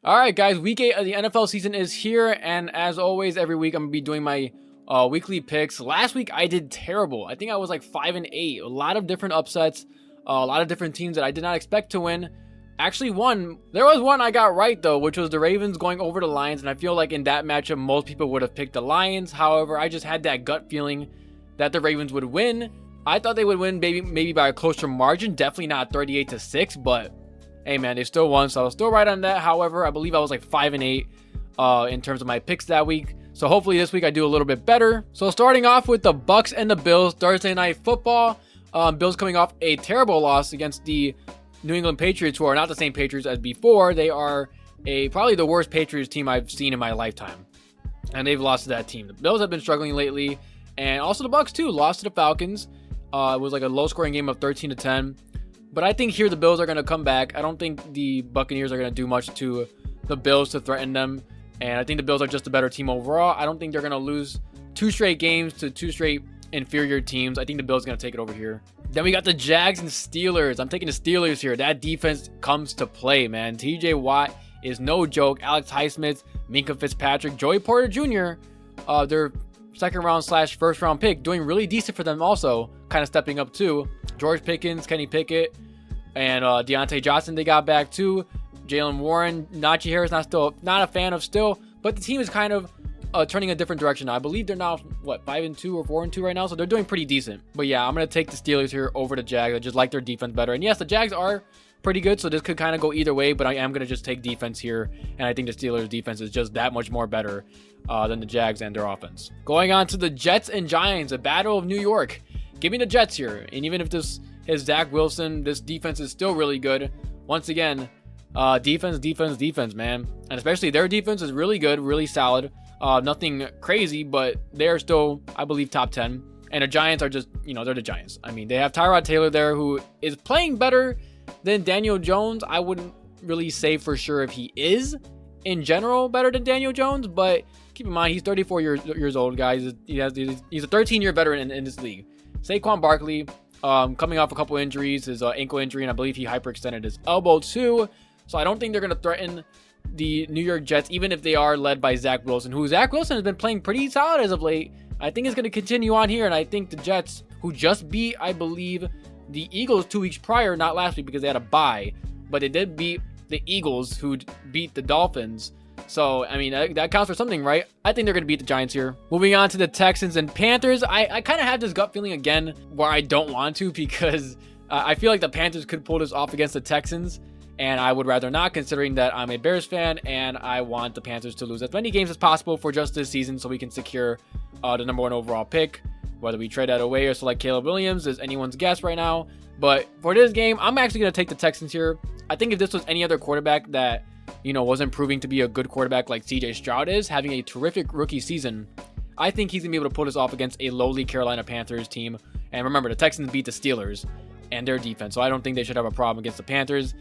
All right, guys, week 8 of the NFL season is here, and as always, every week I'm gonna be doing my weekly picks. Last week I did terrible. I think I was like 5-8. A lot of different upsets, a lot of different teams that I did not expect to win. Actually, there was one I got right though, which was the Ravens going over the Lions, and I feel like in that matchup most people would have picked the Lions. However, I just had that gut feeling that the Ravens would win. I thought they would win maybe by a closer margin, definitely not 38-6, but hey man, they still won, so I was still right on that. However, I believe I was like 5-8 in terms of my picks that week. So hopefully this week I do a little bit better. So starting off with the Bucks and the Bills, Thursday Night Football. Bills coming off a terrible loss against the New England Patriots, who are not the same Patriots as before. They are probably the worst Patriots team I've seen in my lifetime, and they've lost to that team. The Bills have been struggling lately, and also the Bucks too lost to the Falcons. It was like a low-scoring game of 13-10. But I think here the Bills are going to come back. I don't think the Buccaneers are going to do much to the Bills to threaten them. And I think the Bills are just a better team overall. I don't think they're going to lose 2 straight games to 2 straight inferior teams. I think the Bills are going to take it over here. Then we got the Jags and Steelers. I'm taking the Steelers here. That defense comes to play, man. TJ Watt is no joke. Alex Highsmith, Minkah Fitzpatrick, Joey Porter Jr., their second round / first round pick, doing really decent for them also. Kind of stepping up too. George Pickens, Kenny Pickett, and Deontay Johnson they got back too. Jalen Warren, Najee Harris, not a fan of still, but the team is kind of turning a different direction now. I believe they're now 5-2 or 4-2 right now, so they're doing pretty decent. But yeah, I'm gonna take the Steelers here over the Jags. I just like their defense better, and yes, the Jags are pretty good, so this could kind of go either way. But I am gonna just take defense here, and I think the Steelers defense is just that much more better than the Jags and their offense. Going on to the Jets and Giants, a battle of New York. Give me the Jets here, and even if this is Zach Wilson, this defense is still really good. Once again, defense, man. And especially their defense is really good, really solid. Nothing crazy, but they're still, I believe, top 10. And the Giants are just, they're the Giants. I mean, they have Tyrod Taylor there, who is playing better than Daniel Jones. I wouldn't really say for sure if he is, in general, better than Daniel Jones, but keep in mind, he's 34 years old, guys. He's a 13-year veteran in this league. Saquon Barkley, coming off a couple injuries, his ankle injury, and I believe he hyperextended his elbow too. So I don't think they're going to threaten the New York Jets, even if they are led by Zach Wilson, who Zach Wilson has been playing pretty solid as of late. I think it's going to continue on here, and I think the Jets, who just beat, I believe, the Eagles 2 weeks prior, not last week because they had a bye, but they did beat the Eagles, who beat the Dolphins. So, I mean, that counts for something, right? I think they're going to beat the Giants here. Moving on to the Texans and Panthers. I kind of have this gut feeling again where I don't want to, because I feel like the Panthers could pull this off against the Texans, and I would rather not, considering that I'm a Bears fan and I want the Panthers to lose as many games as possible for just this season so we can secure the #1 overall pick. Whether we trade that away or select Caleb Williams is anyone's guess right now. But for this game, I'm actually going to take the Texans here. I think if this was any other quarterback that wasn't proving to be a good quarterback like CJ Stroud is, having a terrific rookie season, I think he's going to be able to pull this off against a lowly Carolina Panthers team. And remember, the Texans beat the Steelers and their defense, so I don't think they should have a problem against the Panthers.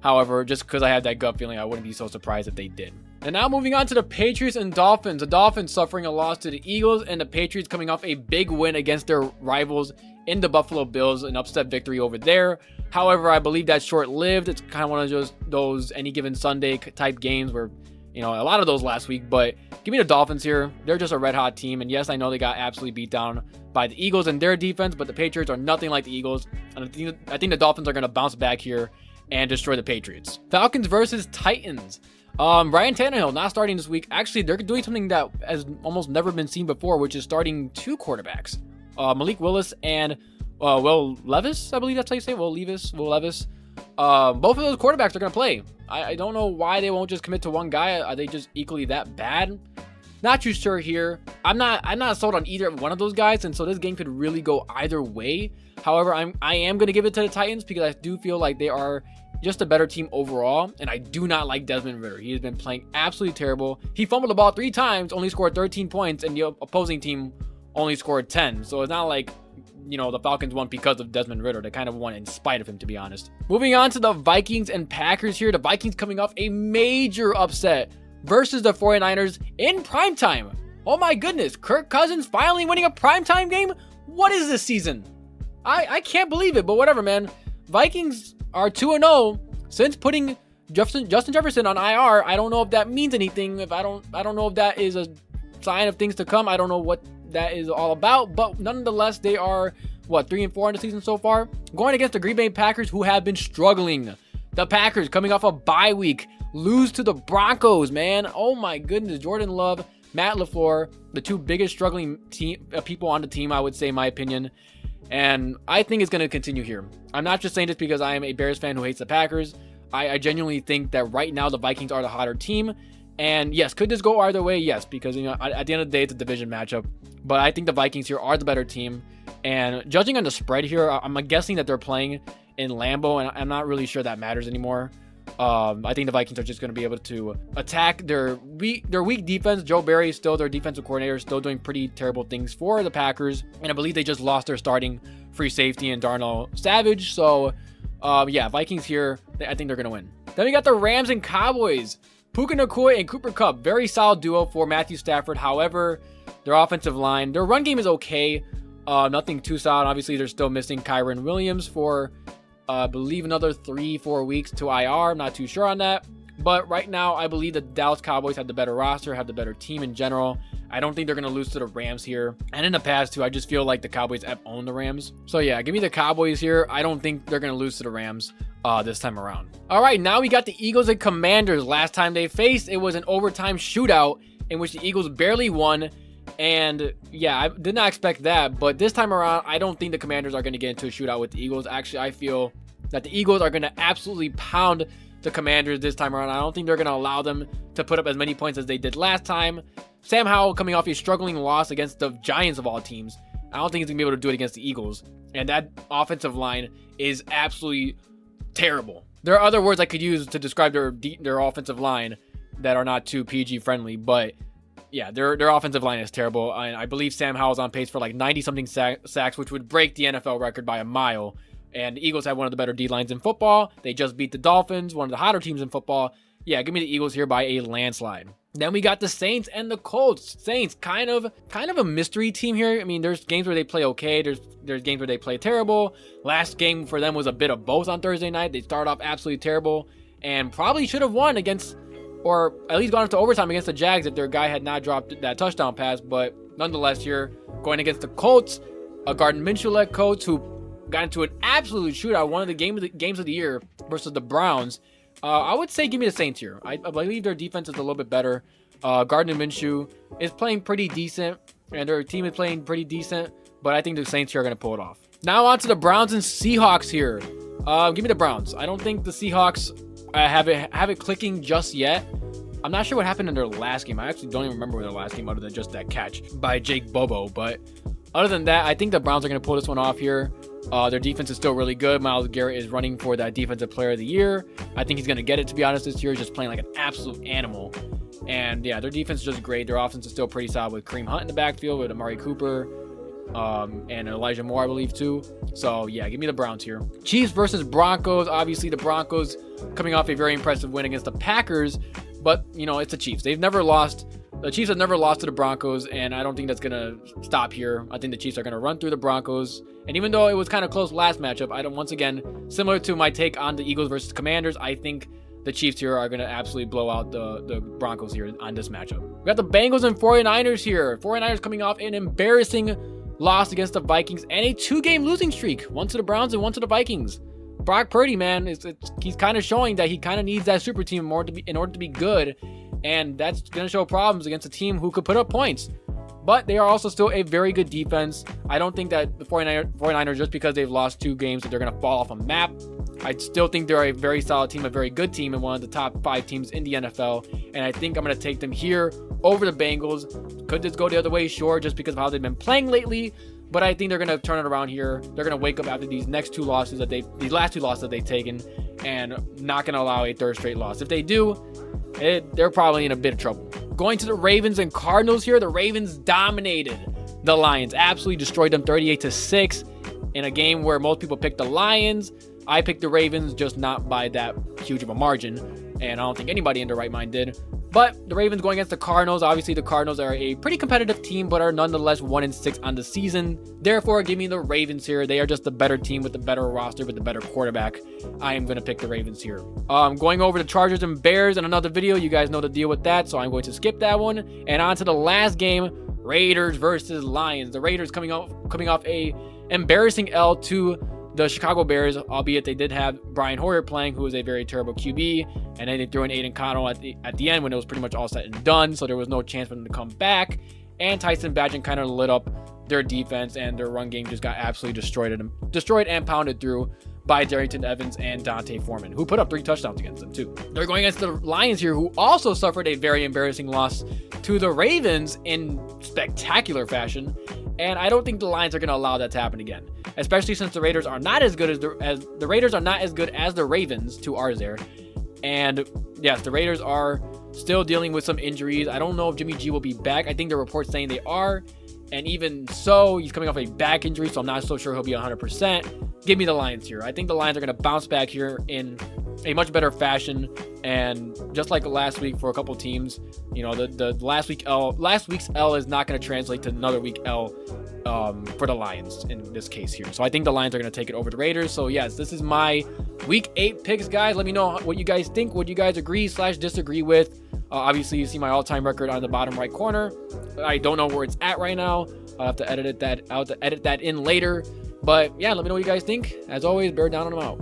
However, just because I have that gut feeling, I wouldn't be so surprised if they did. And now moving on to the Patriots and Dolphins. The Dolphins suffering a loss to the Eagles, and the Patriots coming off a big win against their rivals in the Buffalo Bills, an upset victory over there. However, I believe that's short-lived. It's kind of one of those any given Sunday type games where, a lot of those last week. But give me the Dolphins here. They're just a red-hot team. And yes, I know they got absolutely beat down by the Eagles and their defense, but the Patriots are nothing like the Eagles. And I think the Dolphins are going to bounce back here and destroy the Patriots. Falcons versus Titans. Ryan Tannehill not starting this week. Actually, they're doing something that has almost never been seen before, which is starting 2 quarterbacks. Malik Willis and Will Levis, I believe that's how you say it. Will Levis. Both of those quarterbacks are going to play. I don't know why they won't just commit to one guy. Are they just equally that bad? Not too sure here. I'm not sold on either one of those guys, and so this game could really go either way. However, I am going to give it to the Titans because I do feel like they are just a better team overall, and I do not like Desmond Ridder. He has been playing absolutely terrible. He fumbled the ball 3 times, only scored 13 points, and the opposing team only scored 10. So it's not like, the Falcons won because of Desmond Ridder. They kind of won in spite of him, to be honest. Moving on to the Vikings and Packers here. The Vikings coming off a major upset versus the 49ers in primetime. Oh my goodness, Kirk Cousins finally winning a primetime game? What is this season? I can't believe it, but whatever, man. Vikings are 2-0 since putting Justin Jefferson on IR. I don't know if that means anything. I don't know if that is a sign of things to come. I don't know what that is all about, but nonetheless, they are 3-4 in the season so far, going against the Green Bay Packers, who have been struggling. The Packers, coming off a bye week, lose to the Broncos, man. Oh my goodness. Jordan Love, Matt LaFleur, the two biggest struggling people on the team, I would say, in my opinion. And I think it's going to continue here. I'm not just saying this because I am a Bears fan who hates the Packers. I genuinely think that right now the Vikings are the hotter team. And yes, could this go either way? Yes, because at the end of the day, it's a division matchup. But I think the Vikings here are the better team. And judging on the spread here, I'm guessing that they're playing in Lambeau, and I'm not really sure that matters anymore. I think the Vikings are just going to be able to attack their weak defense. Joe Barry is still their defensive coordinator, still doing pretty terrible things for the Packers. And I believe they just lost their starting free safety in Darnell Savage. So, Vikings here, I think they're going to win. Then we got the Rams and Cowboys. Puka Nacua and Cooper Kupp, very solid duo for Matthew Stafford. However, their offensive line, their run game is okay. Nothing too solid. Obviously, they're still missing Kyren Williams for, I believe, another 3-4 weeks to IR. I'm not too sure on that. But right now, I believe the Dallas Cowboys have the better roster, have the better team in general. I don't think they're going to lose to the Rams here. And in the past, too, I just feel like the Cowboys have owned the Rams. So, yeah, give me the Cowboys here. I don't think they're going to lose to the Rams this time around. All right, now we got the Eagles and Commanders. Last time they faced, it was an overtime shootout in which the Eagles barely won. And, yeah, I did not expect that. But this time around, I don't think the Commanders are going to get into a shootout with the Eagles. Actually, I feel that the Eagles are going to absolutely pound the Commanders this time around. I don't think they're going to allow them to put up as many points as they did last time. Sam Howell coming off a struggling loss against the Giants of all teams. I don't think he's going to be able to do it against the Eagles. And that offensive line is absolutely terrible. There are other words I could use to describe their offensive line that are not too PG friendly, but yeah, their offensive line is terrible. I believe Sam Howell's on pace for like 90-something sacks, which would break the NFL record by a mile. And the Eagles have one of the better D-lines in football. They just beat the Dolphins, one of the hotter teams in football. Yeah, give me the Eagles here by a landslide. Then we got the Saints and the Colts. Saints, kind of a mystery team here. I mean, there's games where they play okay. There's games where they play terrible. Last game for them was a bit of both on Thursday night. They started off absolutely terrible and probably should have won against, or at least gone into overtime against the Jags if their guy had not dropped that touchdown pass. But nonetheless here, going against the Colts, a Gardner Minshew-led Colts who got into an absolute shootout, one of the games of the year versus the Browns. I would say give me the Saints here. I believe their defense is a little bit better. Gardner Minshew is playing pretty decent, and their team is playing pretty decent, but I think the Saints here are going to pull it off. Now on to the Browns and Seahawks here. Give me the Browns. I don't think the Seahawks have it clicking just yet. I'm not sure what happened in their last game. I actually don't even remember their last game other than just that catch by Jake Bobo, but other than that, I think the Browns are going to pull this one off here. Their defense is still really good. Myles Garrett is running for that Defensive Player of the Year. I think he's going to get it, to be honest, this year. He's just playing like an absolute animal. And yeah, their defense is just great. Their offense is still pretty solid with Kareem Hunt in the backfield, with Amari Cooper, and Elijah Moore, I believe, too. So yeah, give me the Browns here. Chiefs versus Broncos. Obviously, the Broncos coming off a very impressive win against the Packers. But, it's the Chiefs. They've never lost. The Chiefs have never lost to the Broncos, and I don't think that's going to stop here. I think the Chiefs are going to run through the Broncos. And even though it was kind of close last matchup, once again, similar to my take on the Eagles versus Commanders, I think the Chiefs here are going to absolutely blow out the Broncos here on this matchup. We got the Bengals and 49ers here. 49ers coming off an embarrassing loss against the Vikings and a 2-game losing streak. One to the Browns and one to the Vikings. Brock Purdy, man, he's kind of showing that he kind of needs that super team in order to be good. And that's going to show problems against a team who could put up points. But they are also still a very good defense. I don't think that the 49ers, just because they've lost 2 games, that they're going to fall off a map. I still think they're a very solid team, a very good team, and one of the top 5 teams in the NFL. And I think I'm going to take them here over the Bengals. Could this go the other way? Sure, just because of how they've been playing lately. But I think they're going to turn it around here. They're going to wake up after these last 2 losses that they've taken, and not going to allow a third straight loss. If they do, they're probably in a bit of trouble. Going to the Ravens and Cardinals here. The Ravens dominated the Lions. Absolutely destroyed them 38-6 in a game where most people picked the Lions. I picked the Ravens, just not by that huge of a margin. And I don't think anybody in their right mind did. But the Ravens going against the Cardinals. Obviously, the Cardinals are a pretty competitive team, but are nonetheless 1-6 on the season. Therefore, give me the Ravens here. They are just the better team with the better roster, with the better quarterback. I am going to pick the Ravens here. Going over the Chargers and Bears in another video. You guys know the deal with that, so I'm going to skip that one. And on to the last game, Raiders versus Lions. The Raiders coming off a embarrassing L to the Chicago Bears, albeit they did have Brian Hoyer playing, who is a very terrible QB, and then they threw in Aiden Connell at the end when it was pretty much all said and done, so there was no chance for them to come back. And Tyson Bagent kind of lit up their defense, and their run game just got absolutely destroyed and pounded through by Darrington Evans and Dante Foreman, who put up 3 touchdowns against them too. They're going against the Lions here, who also suffered a very embarrassing loss to the Ravens in spectacular fashion. And I don't think the Lions are going to allow that to happen again, especially since the Raiders are not as good as the Raiders are not as good as the Ravens to ours there. And yes, the Raiders are still dealing with some injuries. I don't know if Jimmy G will be back. I think the report's saying they are. And even so, he's coming off a back injury, so I'm not so sure he'll be 100%. Give me the Lions here. I think the Lions are going to bounce back here in a much better fashion. And just like last week for a couple teams, you know, the last week's L is not going to translate to another week L for the Lions in this case here. So I think the Lions are going to take it over the Raiders. So yes, this is my week 8 picks, guys. Let me know what you guys think, what you guys agree/disagree with. Obviously, you see my all-time record on the bottom right corner. I don't know where it's at right now. I'll have to edit that in later. But yeah, let me know what you guys think. As always, bear down and I'm out.